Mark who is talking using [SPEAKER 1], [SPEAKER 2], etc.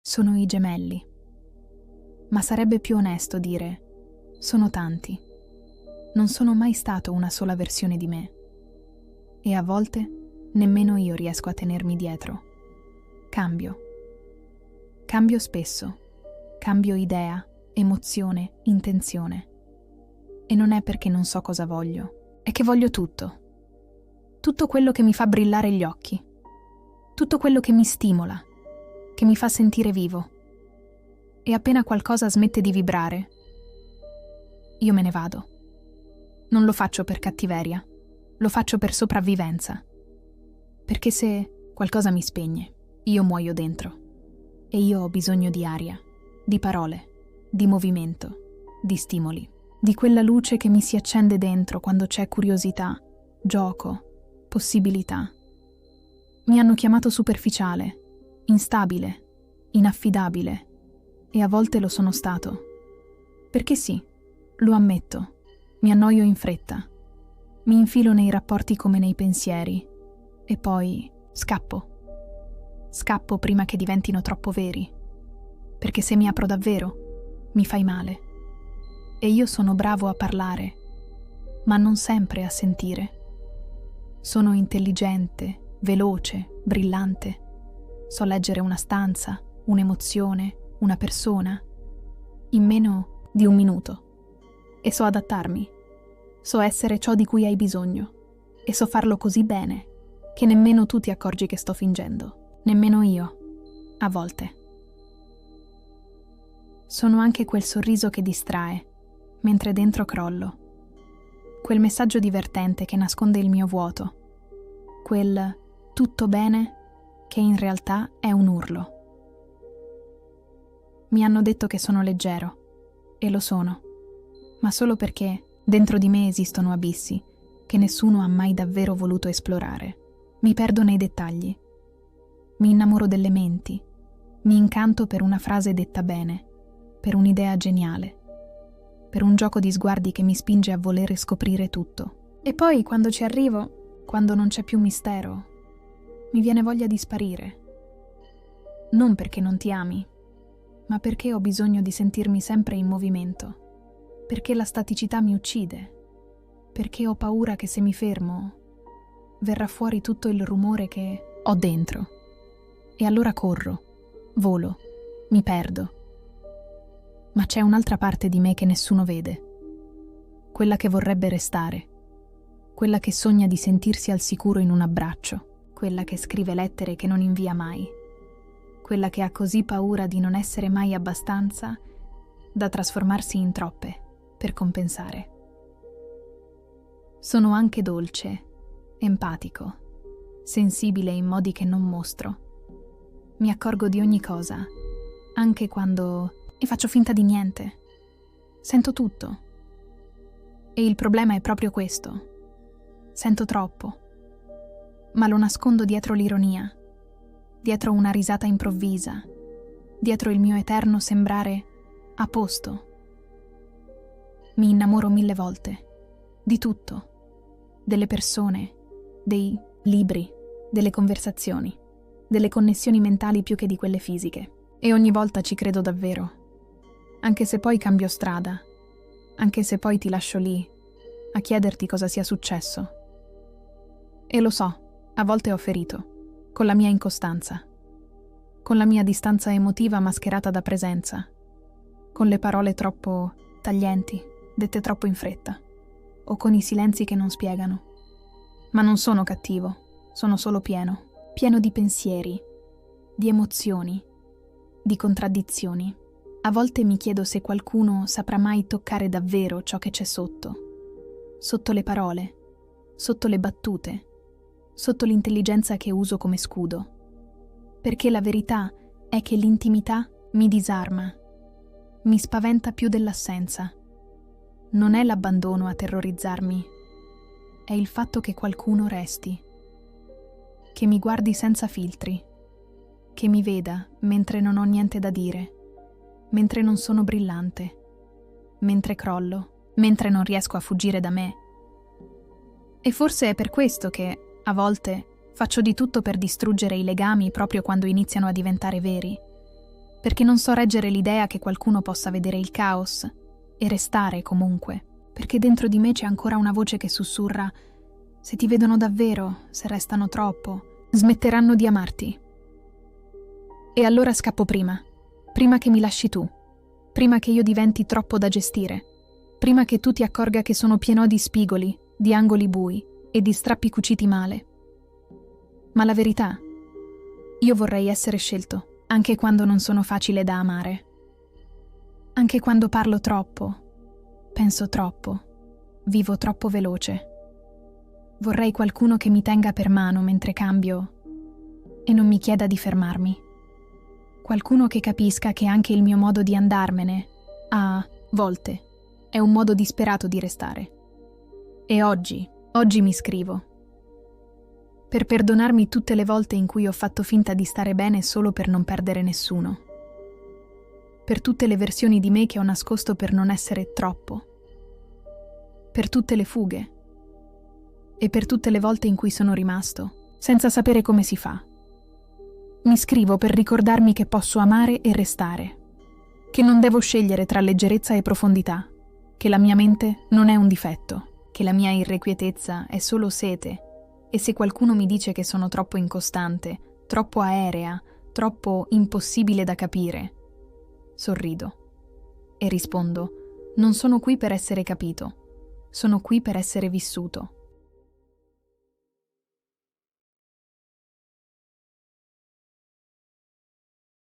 [SPEAKER 1] Sono i gemelli. Ma sarebbe più onesto dire: sono tanti. Non sono mai stato una sola versione di me. E a volte nemmeno io riesco a tenermi dietro. Cambio. Cambio spesso. Cambio idea, emozione, intenzione. E non è perché non so cosa voglio, è che voglio tutto. Tutto quello che mi fa brillare gli occhi. Tutto quello che mi stimola, che mi fa sentire vivo. E appena qualcosa smette di vibrare, io me ne vado. Non lo faccio per cattiveria, lo faccio per sopravvivenza. Perché se qualcosa mi spegne, io muoio dentro. E io ho bisogno di aria, di parole, di movimento, di stimoli. Di quella luce che mi si accende dentro quando c'è curiosità, gioco, possibilità. Mi hanno chiamato superficiale, instabile, inaffidabile, e a volte lo sono stato. Perché sì, lo ammetto, mi annoio in fretta, mi infilo nei rapporti come nei pensieri, e poi scappo. Scappo prima che diventino troppo veri, perché se mi apro davvero, mi fai male. E io sono bravo a parlare, ma non sempre a sentire. Sono intelligente, veloce, brillante. So leggere una stanza, un'emozione, una persona, in meno di un minuto. E so adattarmi. So essere ciò di cui hai bisogno. E so farlo così bene che nemmeno tu ti accorgi che sto fingendo. Nemmeno io, a volte. Sono anche quel sorriso che distrae, mentre dentro crollo. Quel messaggio divertente che nasconde il mio vuoto. Quel tutto bene che in realtà è un urlo. Mi hanno detto che sono leggero, e lo sono, ma solo perché dentro di me esistono abissi che nessuno ha mai davvero voluto esplorare. Mi perdo nei dettagli. Mi innamoro delle menti. Mi incanto per una frase detta bene, per un'idea geniale, per un gioco di sguardi che mi spinge a volere scoprire tutto. E poi, quando ci arrivo, quando non c'è più mistero, mi viene voglia di sparire. Non perché non ti ami, ma perché ho bisogno di sentirmi sempre in movimento, perché la staticità mi uccide, perché ho paura che se mi fermo verrà fuori tutto il rumore che ho dentro. E allora corro, volo, mi perdo. Ma c'è un'altra parte di me che nessuno vede, quella che vorrebbe restare, quella che sogna di sentirsi al sicuro in un abbraccio, quella che scrive lettere che non invia mai, quella che ha così paura di non essere mai abbastanza da trasformarsi in troppe per compensare. Sono anche dolce, empatico, sensibile in modi che non mostro. Mi accorgo di ogni cosa, anche quando... e faccio finta di niente. Sento tutto. E il problema è proprio questo. Sento troppo. Ma lo nascondo dietro l'ironia, dietro una risata improvvisa, dietro il mio eterno sembrare a posto. Mi innamoro 1000 volte. Di tutto. Delle persone, dei libri, delle conversazioni, delle connessioni mentali più che di quelle fisiche. E ogni volta ci credo davvero. Anche se poi cambio strada, anche se poi ti lascio lì, a chiederti cosa sia successo. E lo so, a volte ho ferito, con la mia incostanza, con la mia distanza emotiva mascherata da presenza, con le parole troppo taglienti, dette troppo in fretta, o con i silenzi che non spiegano. Ma non sono cattivo, sono solo pieno di pensieri, di emozioni, di contraddizioni. A volte mi chiedo se qualcuno saprà mai toccare davvero ciò che c'è sotto le parole, sotto le battute, sotto l'intelligenza che uso come scudo. Perché la verità è che l'intimità mi disarma, mi spaventa più dell'assenza. Non è l'abbandono a terrorizzarmi, è il fatto che qualcuno resti, che mi guardi senza filtri, che mi veda mentre non ho niente da dire, mentre non sono brillante, mentre crollo, mentre non riesco a fuggire da me. E forse è per questo che, a volte, faccio di tutto per distruggere i legami proprio quando iniziano a diventare veri. perché non so reggere l'idea che qualcuno possa vedere il caos e restare comunque, perché dentro di me c'è ancora una voce che sussurra: se ti vedono davvero, se restano troppo, smetteranno di amarti. E allora scappo prima che mi lasci tu, prima che io diventi troppo da gestire, prima che tu ti accorga che sono pieno di spigoli, di angoli bui e di strappi cuciti male. Ma la verità, io vorrei essere scelto, anche quando non sono facile da amare. Anche quando parlo troppo, penso troppo, vivo troppo veloce. Vorrei qualcuno che mi tenga per mano mentre cambio e non mi chieda di fermarmi. Qualcuno che capisca che anche il mio modo di andarmene, a volte, è un modo disperato di restare. E oggi mi scrivo. Per perdonarmi tutte le volte in cui ho fatto finta di stare bene solo per non perdere nessuno. Per tutte le versioni di me che ho nascosto per non essere troppo. Per tutte le fughe. E per tutte le volte in cui sono rimasto, senza sapere come si fa. Mi scrivo per ricordarmi che posso amare e restare, che non devo scegliere tra leggerezza e profondità, che la mia mente non è un difetto, che la mia irrequietezza è solo sete, e se qualcuno mi dice che sono troppo incostante, troppo aerea, troppo impossibile da capire, sorrido e rispondo: non sono qui per essere capito, sono qui per essere vissuto.